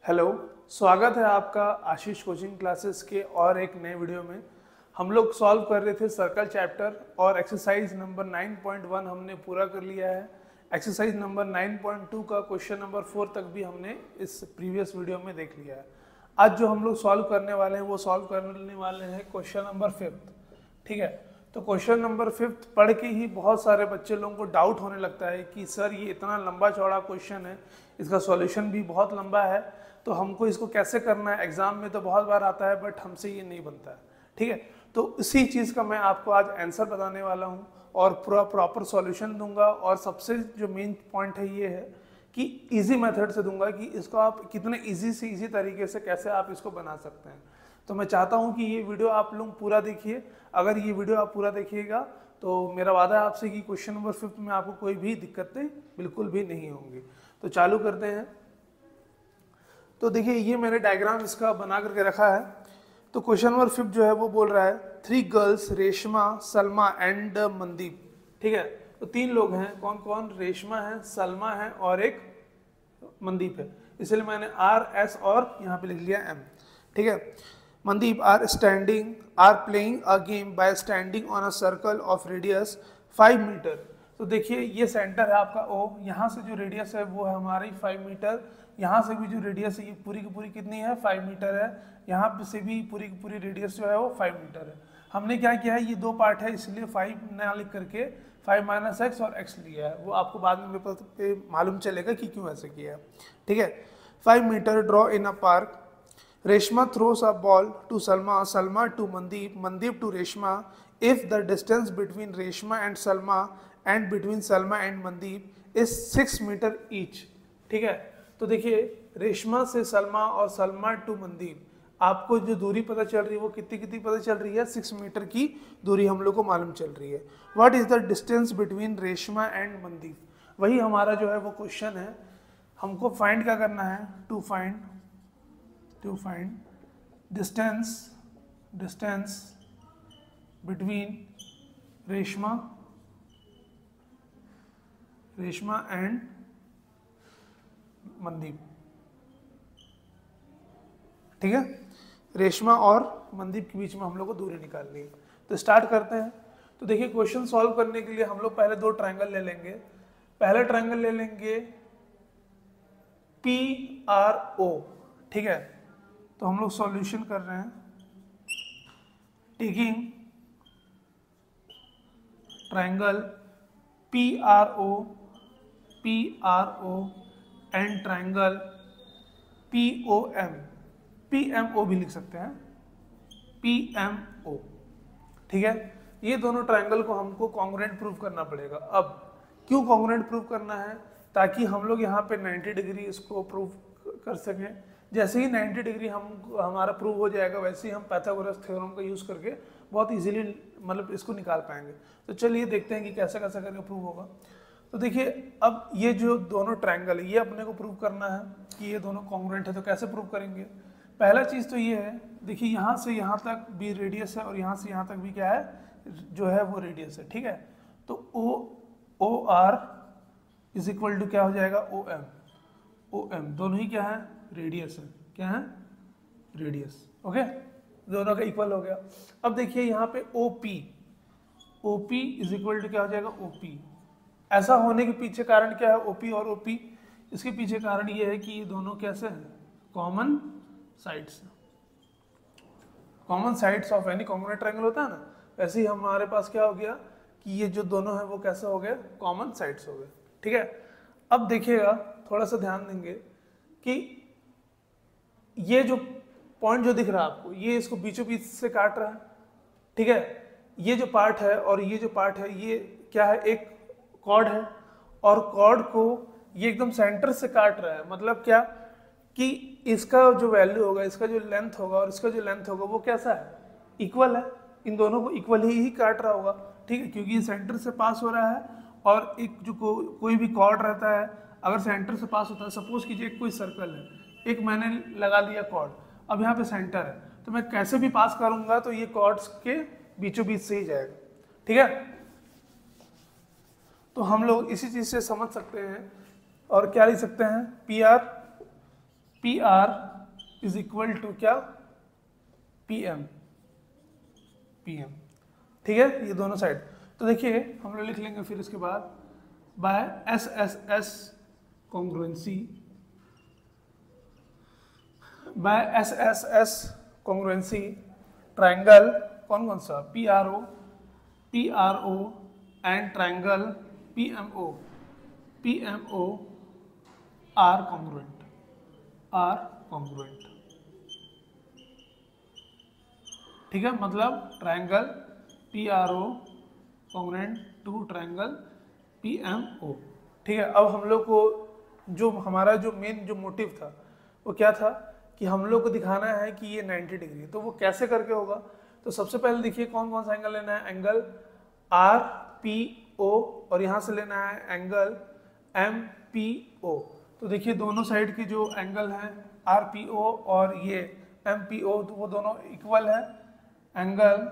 Hello, स्वागत है आपका आशीष कोचिंग क्लासेस के और एक नए वीडियो में। हम लोग सॉल्व कर रहे थे सर्कल चैप्टर और एक्सरसाइज नंबर 9.1 हमने पूरा कर लिया है। एक्सरसाइज नंबर 9.2 का क्वेश्चन नंबर 4 तक भी हमने इस प्रीवियस वीडियो में देख लिया है। आज जो हम लोग सॉल्व करने वाले हैं वो सॉल्व करने वाले हैं क्वेश्चन नंबर 5। ठीक है, तो क्वेश्चन नंबर 5 पढ़ के ही बहुत सारे बच्चे लोगों को डाउट होने लगता है कि सर ये इतना लंबा चौड़ा क्वेश्चन है, इसका सॉल्यूशन भी बहुत लंबा है, तो हमको इसको कैसे करना है। एग्जाम में तो बहुत बार आता है बट हमसे ये नहीं बनता है। ठीक है, तो इसी चीज़ का मैं आपको आज आंसर बताने वाला हूँ और पूरा प्रॉपर सॉल्यूशन दूंगा। और सबसे जो मेन पॉइंट है ये है कि इजी मेथड से दूंगा कि इसको आप कितने इजी से इजी तरीके से कैसे आप इसको बना सकते हैं। तो मैं चाहता हूं कि ये वीडियो आप लोग पूरा देखिए। अगर ये वीडियो आप पूरा देखिएगा तो मेरा वादा है आपसे कि क्वेश्चन नंबर 5 में आपको कोई भी दिक्कतें बिल्कुल भी नहीं होंगी। तो चालू करते हैं। तो देखिए ये मैंने डायग्राम इसका बना करके रखा है। तो क्वेश्चन नंबर 5 जो है वो बोल रहा है 3 गर्ल्स रेशमा, सलमा एंड मनदीप। ठीक है, तो 3 लोग हैं। कौन कौन? रेशमा है, सलमा है और एक मनदीप है। इसलिए मैंने RS और यहाँ पे लिख लिया M। ठीक है, Mandeep are playing a game by standing on a circle of radius 5 metre. तो देखिए ये सेंटर है आपका O, यहाँ से जो रेडियस है वो है हमारी 5 मीटर। यहाँ से भी जो रेडियस है ये पूरी की पूरी कितनी है? 5 मीटर है। यहाँ से भी पूरी की पूरी रेडियस जो है वो 5 मीटर है। हमने क्या किया है, ये 2 पार्ट है इसलिए 5 ना लिख करके 5 - x और x लिया है। वो आपको बाद में पेपर पे मालूम चलेगा कि क्यों ऐसे किया है। ठीक है, 5 metre draw in a park. Reshma throws a ball to Salma, Salma to Mandeep, Mandeep to Reshma. If the distance between Reshma and Salma and between Salma and Mandeep is 6 meter each. ठीक है, तो देखिए रेशमा से सलमा और Salma to Mandeep, आपको जो दूरी पता चल रही है वो कितनी कितनी पता चल रही है? 6 मीटर की दूरी हम लोग को मालूम चल रही है। What is the distance between Reshma and Mandeep? वही हमारा जो है वो क्वेश्चन है। हमको फाइंड क्या करना है? To find distance between Reshma and Mandeep. ठीक है, रेशमा और मनदीप के बीच में हम लोग को दूरी निकालनी है। तो स्टार्ट करते हैं। तो देखिए क्वेश्चन सॉल्व करने के लिए हम लोग पहले 2 ट्रायंगल ले लेंगे। पहला ट्रायंगल ले लेंगे PRO। ठीक है, तो हम लोग सॉल्यूशन कर रहे हैं taking triangle PRO and triangle PMO भी लिख सकते हैं, PMO। ठीक है, ये दोनों ट्रायंगल को हमको कॉन्ग्रुएंट प्रूव करना पड़ेगा। अब क्यों कॉन्ग्रुएंट प्रूव करना है? ताकि हम लोग यहाँ पे 90 डिग्री इसको प्रूव कर सकें। जैसे ही 90 डिग्री हमारा प्रूव हो जाएगा वैसे ही हम पाइथागोरस थ्योरम का यूज़ करके बहुत इजीली मतलब इसको निकाल पाएंगे। तो चलिए देखते हैं कि कैसे कैसे करके प्रूव होगा। तो देखिए अब ये जो दोनों ट्रायंगल है ये अपने को प्रूव करना है कि ये दोनों कॉन्ग्रुएंट है। तो कैसे प्रूव करेंगे? पहला चीज़ तो ये है, देखिए यहाँ से यहाँ तक भी रेडियस है और यहाँ से यहाँ तक भी क्या है, जो है वो रेडियस है। ठीक है, तो OR इज इक्वल टू क्या हो जाएगा? OM दोनों ही क्या है? रेडियस है। क्या है? रेडियस। ओके, दोनों का इक्वल हो गया। अब देखिए यहाँ पे OP इज इक्वल टू क्या हो जाएगा? OP। ऐसा होने के पीछे कारण क्या है? OP और OP, इसके पीछे कारण ये है कि ये दोनों कैसे हैं? Common sides of any congruent triangle होता है ना, वैसे ही हमारे पास क्या हो गया कि ये जो दोनों हैं वो कैसे हो गए? कॉमन साइड्स हो गए। ठीक है, अब देखिएगा थोड़ा सा ध्यान देंगे कि ये जो पॉइंट जो दिख रहा है आपको, ये इसको बीचों बीच से काट रहा है। ठीक है, ये जो पार्ट है और ये जो पार्ट है ये क्या है? एक कॉर्ड है और कॉर्ड को ये एकदम सेंटर से काट रहा है। मतलब क्या कि इसका जो वैल्यू होगा, इसका जो लेंथ होगा और इसका जो लेंथ होगा वो कैसा है? इक्वल है। इन दोनों को इक्वल ही काट रहा होगा। ठीक है, क्योंकि ये सेंटर से पास हो रहा है और एक जो कोई भी कॉर्ड रहता है अगर सेंटर से पास होता है, सपोज कीजिए कोई सर्कल है, एक मैंने लगा लिया कॉर्ड, अब यहाँ पे सेंटर है, तो मैं कैसे भी पास करूंगा तो ये कॉर्ड्स के बीचों बीच से ही जाएगा। ठीक है, तो हम लोग इसी चीज़ से समझ सकते हैं और क्या लिख सकते हैं, P R is equal to क्या, पी एम, ठीक है, ये दोनों साइड। तो देखिए हम लोग लिख लेंगे फिर इसके बाद by S S S congruency, by S S S congruency triangle कौन कौन सा, P R O and triangle P M O R congruent, ठीक है, मतलब triangle P R O congruent to triangle P M O, ठीक है। अब हम लोग को जो हमारा जो मेन जो मोटिव था वो क्या था कि हम लोग को दिखाना है कि ये 90 डिग्री, तो वो कैसे करके होगा। तो सबसे पहले देखिए कौन कौन सा एंगल लेना है, एंगल आर पी ओ और यहाँ से लेना है एंगल एम पी ओ। तो देखिए दोनों साइड के जो एंगल हैं आर पी ओ और ये एम पी ओ, तो वो दोनों इक्वल है। Angle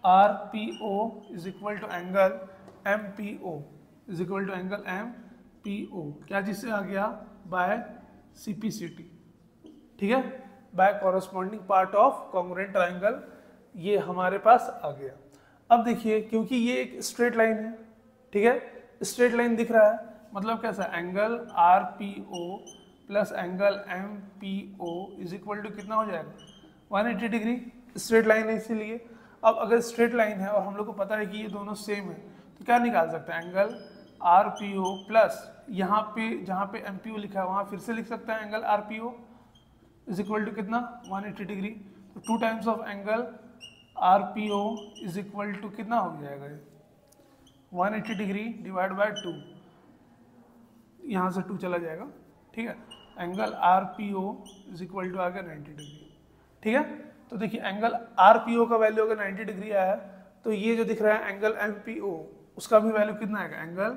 R P O is equal to angle M P O is equal to angle M P O, क्या जिससे आ गया, by C P C T, ठीक है, by corresponding part of congruent triangle, ये हमारे पास आ गया। अब देखिए क्योंकि ये एक स्ट्रेट लाइन है, ठीक है, स्ट्रेट लाइन दिख रहा है, मतलब कैसा, angle R P O plus angle M P O is equal to कितना हो जाएगा, 180 डिग्री, स्ट्रेट लाइन है इसीलिए। अब अगर स्ट्रेट लाइन है और हम लोग को पता है कि ये दोनों सेम है, तो क्या निकाल सकते हैं, angle R P O plus यहाँ पे जहाँ पे एम पी ओ लिखा है वहाँ फिर से लिख सकते हैं angle R P O is equal to कितना, 180 डिग्री। तो 2 times of angle R P O is equal to कितना हो जाएगा, 180 डिग्री डिवाइड बाय 2, यहाँ से 2 चला जाएगा, ठीक है, angle R P O is equal to आ गया 90 डिग्री, ठीक है। तो देखिए एंगल आर पी ओ का वैल्यू अगर 90 डिग्री आया तो ये जो दिख रहा है एंगल एम पी ओ उसका भी वैल्यू कितना आएगा, एंगल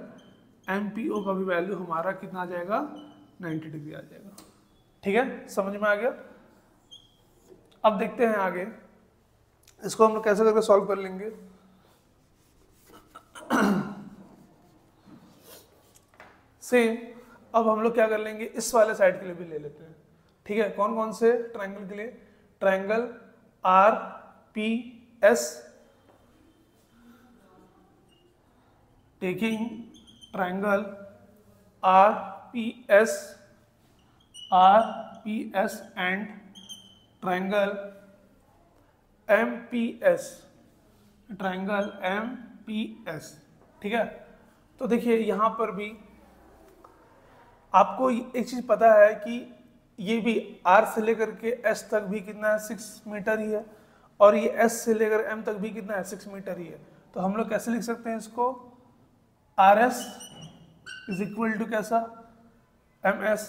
एम पी ओ का भी वैल्यू हमारा कितना आ जाएगा, 90 डिग्री आ जाएगा, ठीक है, समझ में आ गया। अब देखते हैं आगे इसको हम लोग कैसे करके सॉल्व कर लेंगे। सेम अब हम लोग क्या कर लेंगे, इस वाले साइड के लिए भी ले लेते हैं, ठीक है, कौन कौन से ट्रायंगल के लिए, triangle R P S, taking triangle R P S and triangle M P S, triangle M P S, ठीक है। तो देखिए यहाँ पर भी आपको एक चीज पता है कि ये भी R से लेकर के S तक भी कितना है, 6 मीटर ही है, और ये S से लेकर M तक भी कितना है, 6 मीटर ही है। तो हम लोग कैसे लिख सकते हैं इसको, R S is equal to कैसा, एम एस,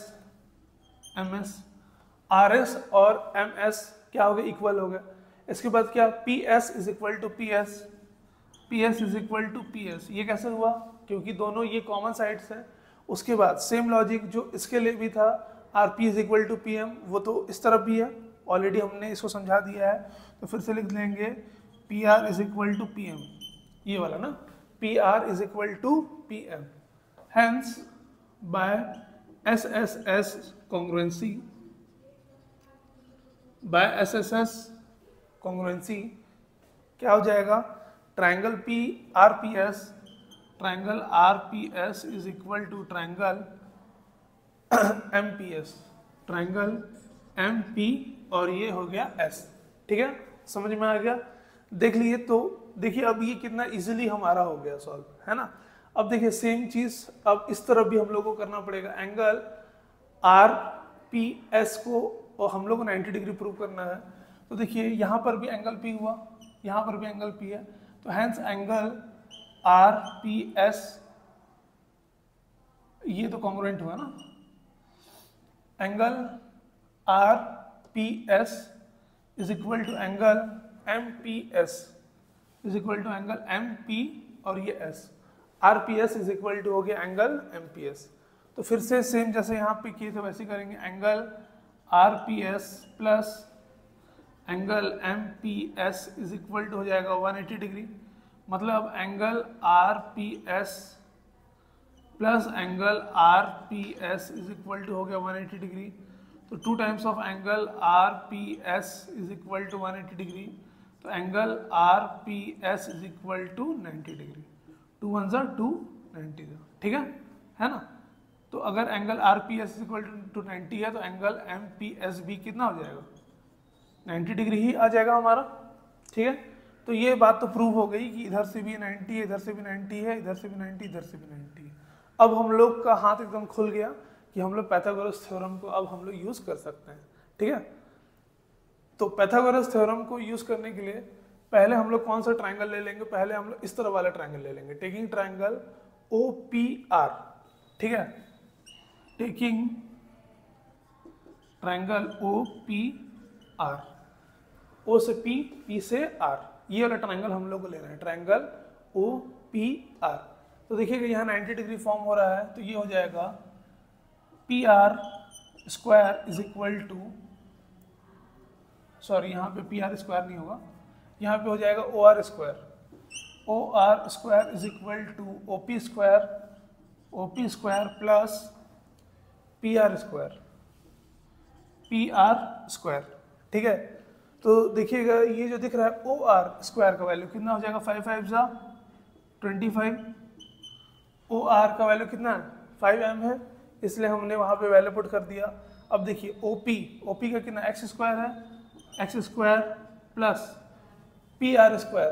आर एस और एम एस क्या हो गया, इक्वल हो गया। इसके बाद क्या, P S is equal to P S is equal to P S, ये कैसे हुआ, क्योंकि दोनों ये कॉमन साइड्स हैं। उसके बाद सेम लॉजिक जो इसके लिए भी था, R P is equal to P M, वो तो इस तरफ भी है, ऑलरेडी हमने इसको समझा दिया है, तो फिर से लिख लेंगे P R is equal to P M, ये वाला ना, P R is equal to P M, hence by S S S congruency, by S S S congruency क्या हो जाएगा, triangle P R P S is equal to triangle M P S, triangle M P और ये हो गया S, ठीक है, समझ में आ गया। देख लिए, तो देखिए अब ये कितना इजीली हमारा हो गया सॉल्व, है ना। अब देखिए सेम चीज अब इस तरफ भी हम लोग को करना पड़ेगा, एंगल आर पी एस को और हम लोग को 90 डिग्री प्रूव करना है। तो देखिए यहाँ पर भी एंगल पी हुआ, यहाँ पर भी एंगल पी है, तो hence angle R P S, ये तो कॉन्ग्रुएंट हुआ ना, angle R P S is equal to angle M P S is equal to angle M P और ये S, R P S is equal to हो गया एंगल एम पी एस। तो फिर से सेम जैसे यहाँ पे किए थे वैसे करेंगे, angle R P S plus angle M P S is equal to हो जाएगा 180 डिग्री, मतलब angle R P S plus angle R P S is equal to हो गया 180 डिग्री। तो 2 times of angle R P S is equal to 180 degree, तो angle R P S is equal to 90 degree, 2 1 जा 2 90, ठीक है ना। तो अगर angle R P S is equal to 90 है तो एंगल एम पी एस भी कितना हो जाएगा, 90 डिग्री ही आ जाएगा हमारा, ठीक है। तो ये बात तो प्रूव हो गई कि इधर से भी 90 है, इधर से भी 90 है, इधर से भी 90, इधर से भी 90 है। अब हम लोग का हाथ एकदम खुल गया कि हम लोग पाइथागोरस थ्योरम को अब हम लोग यूज कर सकते हैं, ठीक है। तो पाइथागोरस थ्योरम को यूज करने के लिए पहले हम लोग कौन सा ट्रायंगल ले लेंगे, पहले हम लोग इस तरह वाला ट्रायंगल ले लेंगे, taking triangle O P R, ठीक है, taking triangle O P R, O से पी, पी से आर, ये वाला ट्रायंगल हम लोग को लेना है, ट्रायंगल ओ पी आर। तो देखिएगा यहाँ 90 डिग्री फॉर्म हो रहा है, तो ये हो जाएगा P R square is equal to, sorry यहाँ पे पी आर स्क्वायर नहीं होगा, यहाँ पे हो जाएगा O R square, O R square is equal to O P square plus P R square, P R square, ठीक है। तो देखिएगा ये जो दिख रहा है ओ आर स्क्वायर का वैल्यू कितना हो जाएगा, 5 5 जा 25, ओ आर का वैल्यू कितना है 5m है, इसलिए हमने वहाँ पे वैल्यू पुट कर दिया। अब देखिए ओपी का कितना एक्स स्क्वायर है, x square plus P R square,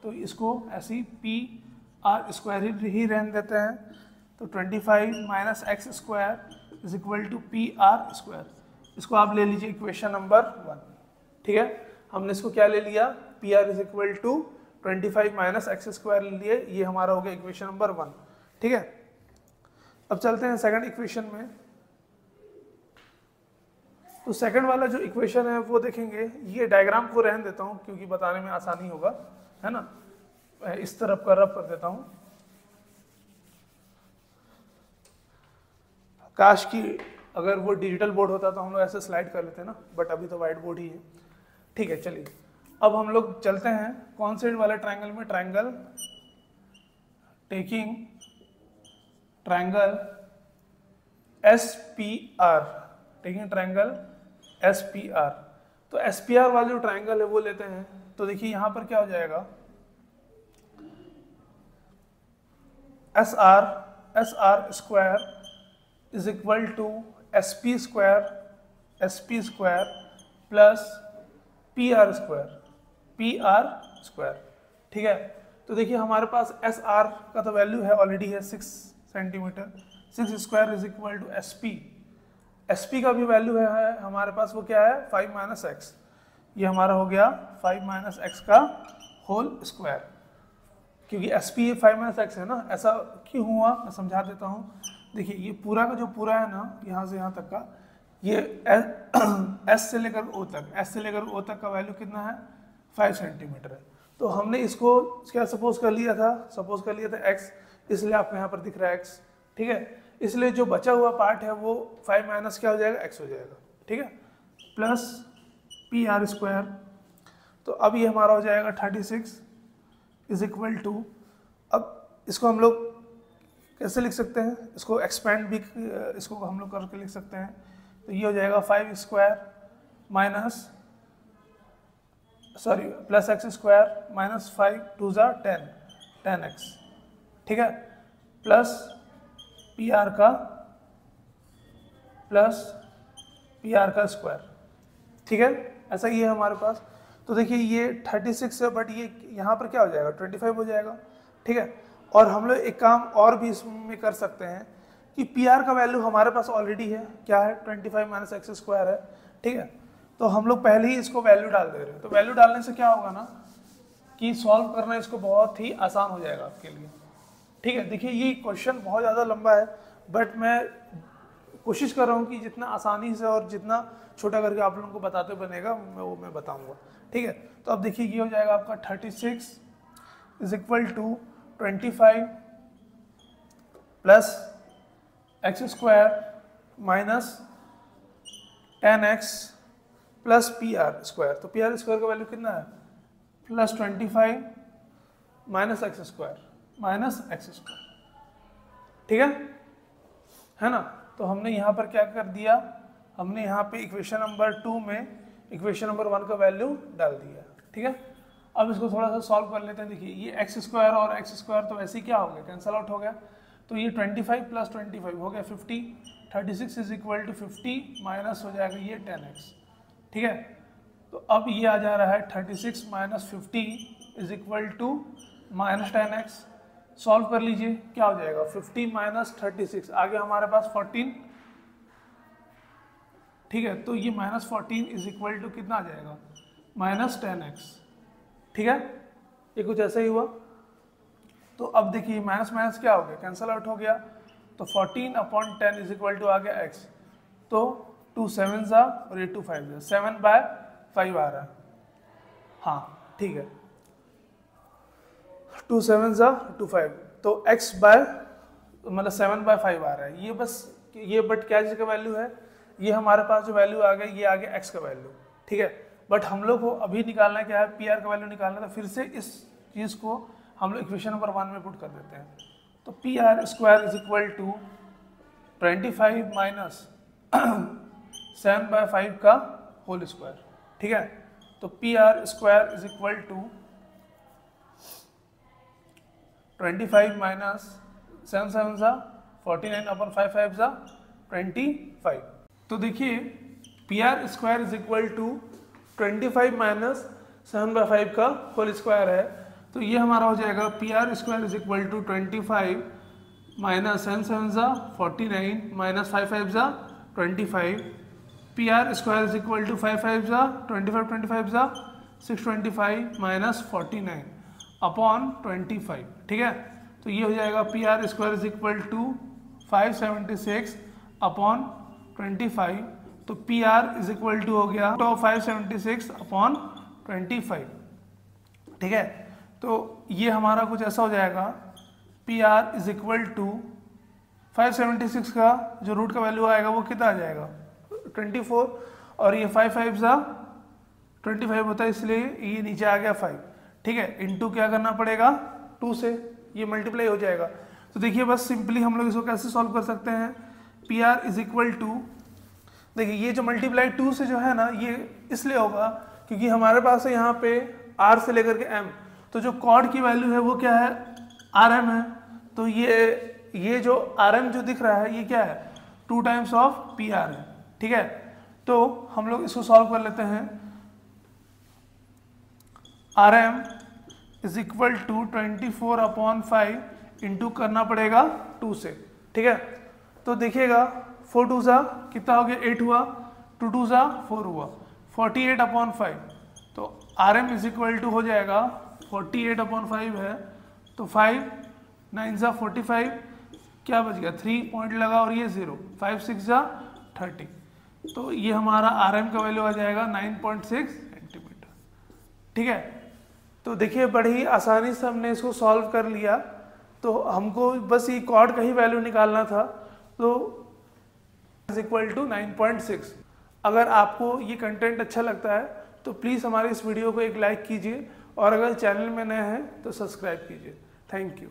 तो इसको ऐसे ही पी आर स्क्वायर ही रहने देते हैं, तो 25 minus x square is equal to P R square, इसको आप ले लीजिए इक्वेशन नंबर 1, ठीक है। हमने इसको क्या ले लिया, P R is equal to 25 minus x square ले लिए, ये हमारा हो गया इक्वेशन नंबर 1, ठीक है। अब चलते हैं सेकंड इक्वेशन में। तो सेकंड वाला जो इक्वेशन है वो देखेंगे, ये डायग्राम को रहने देता हूँ क्योंकि बताने में आसानी होगा, है ना। इस तरफ का रब कर देता हूँ, काश की अगर वो डिजिटल बोर्ड होता तो हम लोग ऐसे स्लाइड कर लेते ना, बट अभी तो वाइट बोर्ड ही है, ठीक है। चलिए अब हम लोग चलते हैं कौन से वाले ट्रायंगल में, triangle taking triangle S P R, taking triangle S P R. तो एस पी आर वाला जो ट्रायंगल है वो लेते हैं, तो देखिए यहाँ पर क्या हो जाएगा, S R square is equal to S P square plus P R square, ठीक है। तो देखिए हमारे पास एस आर का तो वैल्यू है ऑलरेडी है 6 centimetre, 6 square is equal to S P का भी वैल्यू है हमारे पास, वो क्या है 5 माइनस एक्स, ये हमारा हो गया 5 माइनस एक्स का होल स्क्वायर, क्योंकि एस पी 5 माइनस एक्स है ना। ऐसा क्यों हुआ मैं समझा देता हूँ। देखिए ये पूरा का जो पूरा है ना, यहाँ से यहाँ तक का, ये एस से लेकर ओ तक का वैल्यू कितना है 5 सेंटीमीटर है। तो हमने इसको क्या सपोज कर लिया था एक्स, इसलिए आपको यहाँ पर दिख रहा है एक्स, ठीक है। इसलिए जो बचा हुआ पार्ट है वो 5 माइनस क्या हो जाएगा, एक्स हो जाएगा, ठीक है, प्लस पी आर स्क्वायर। तो अब ये हमारा हो जाएगा 36 इज इक्वल टू, अब इसको हम लोग कैसे लिख सकते हैं, इसको एक्सपेंड भी इसको हम लोग करके लिख सकते हैं। तो ये हो जाएगा 5 square minus plus x square minus 5 2 जा 10 एक्स, ठीक है, प्लस पी आर का स्क्वायर, ठीक है। ऐसा ही है हमारे पास। तो देखिए ये 36 है, बट ये यहाँ पर क्या हो जाएगा 25 हो जाएगा, ठीक है। और हम लोग एक काम और भी इसमें कर सकते हैं कि पी आर का वैल्यू हमारे पास ऑलरेडी है, क्या है 25 माइनस एक्स स्क्वायर है, ठीक है। तो हम लोग पहले ही इसको वैल्यू डाल दे रहे हैं, तो वैल्यू डालने से क्या होगा ना कि सॉल्व करना इसको बहुत ही आसान हो जाएगा आपके लिए, ठीक है। देखिए ये क्वेश्चन बहुत ज़्यादा लंबा है, बट मैं कोशिश कर रहा हूँ कि जितना आसानी से और जितना छोटा करके आप लोगों को बताते बनेगा मैं बताऊँगा, ठीक है। तो अब देखिए ये हो जाएगा आपका 36 is equal to 25 plus x square minus 10x plus P R square. तो पी आर स्क्वायर का वैल्यू कितना है प्लस 25 माइनस एक्स स्क्वायर, ठीक है ना। तो हमने यहाँ पर क्या कर दिया, हमने यहाँ पे इक्वेशन नंबर 2 में इक्वेशन नंबर 1 का वैल्यू डाल दिया। ठीक है, अब इसको थोड़ा सा सॉल्व कर लेते हैं। देखिए ये एक्स स्क्वायर और एक्स स्क्वायर तो वैसे ही क्या हो गया, कैंसल आउट हो गया। तो ये 25 प्लस 25 हो गया 50, 36 इज इक्वल टू 50 माइनस हो जाएगा ये 10x। ठीक है, तो अब ये आ जा रहा है 36 minus 50 is equal to minus 10x। Solve कर लीजिए, क्या हो जाएगा 50 माइनस 36, आगे हमारे पास 14। ठीक है, तो ये माइनस 14 इज इक्वल टू कितना आ जाएगा, माइनस 10x। ठीक है, ये कुछ ऐसा ही हुआ। तो अब देखिए माइनस माइनस क्या हो गया, कैंसल आउट हो गया। तो 14/10 इज इक्वल टू आ गया x। तो 2 7 जा और ये 2 5 जा, 7/5 आ रहा है। हाँ ठीक है, 2 7 जा 2 5, तो x बाय मतलब 7/5 आ रहा है। ये बस ये बट क्या चीज़ का वैल्यू है, ये हमारे पास जो वैल्यू आ गया ये आ गया x का वैल्यू। ठीक है, बट हम लोग को अभी निकालना है क्या है, पी आर का वैल्यू निकालना है। तो फिर से इस चीज़ को हम लोग इक्वेशन नंबर 1 में पुट कर देते हैं। तो P R square is equal to 25 minus 7/5 का होल स्क्वायर। ठीक है, तो P R square is equal to 25 minus 7 7 जा 49/5 5 जा 25। तो देखिए P R square is equal to 25 minus 7/5 का होल स्क्वायर है। तो ये हमारा हो जाएगा P R square is equal to 25 minus 7 7 जा 49 माइनस 5 5 जा 25। P R square is equal to 5 5 जा 25 25 जा 625 माइनस 49 अपॉन 25। ठीक है, तो ये हो जाएगा P R square is equal to 576 upon 25। तो P R is equal to हो गया तो 576 अपॉन 25। ठीक है, तो ये हमारा कुछ ऐसा हो जाएगा, P R is equal to 576 का जो रूट का वैल्यू आएगा वो कितना आ जाएगा 24, और ये 5 5 जा 25 होता है, इसलिए ये नीचे आ गया 5। ठीक है, इनटू क्या करना पड़ेगा 2 से, ये मल्टीप्लाई हो जाएगा। तो देखिए बस सिंपली हम लोग इसको कैसे सॉल्व कर सकते हैं, P R is equal to, देखिए ये जो मल्टीप्लाई 2 से जो है ना ये इसलिए होगा क्योंकि हमारे पास है यहाँ पे r से लेकर के m, तो जो कॉर्ड की वैल्यू है वो क्या है rm है। तो ये जो rm जो दिख रहा है ये क्या है 2 टाइम्स ऑफ पी आर है। ठीक है, तो हम लोग इसको सॉल्व कर लेते हैं। rm is equal to 24/5 into करना पड़ेगा 2 से। ठीक है, तो देखिएगा 4 2 जा कितना हो गया 8 हुआ, 2 2 जा 4 हुआ, 48/5। तो Rm इज इक्वल टू हो जाएगा 48/5 है, तो 5 9 जा 45, क्या बच गया 3 पॉइंट लगा और ये 0, 5 6 जा 30। तो ये हमारा Rm का वैल्यू आ जाएगा 9.6 सेंटीमीटर। ठीक है, तो देखिए बड़ी ही आसानी से हमने इसको सॉल्व कर लिया। तो हमको बस ये कॉर्ड का ही वैल्यू निकालना था, तो इज इक्वल टू 9.6। अगर आपको ये कंटेंट अच्छा लगता है तो प्लीज़ हमारे इस वीडियो को एक लाइक कीजिए, और अगर चैनल में नए हैं तो सब्सक्राइब कीजिए। Thank you.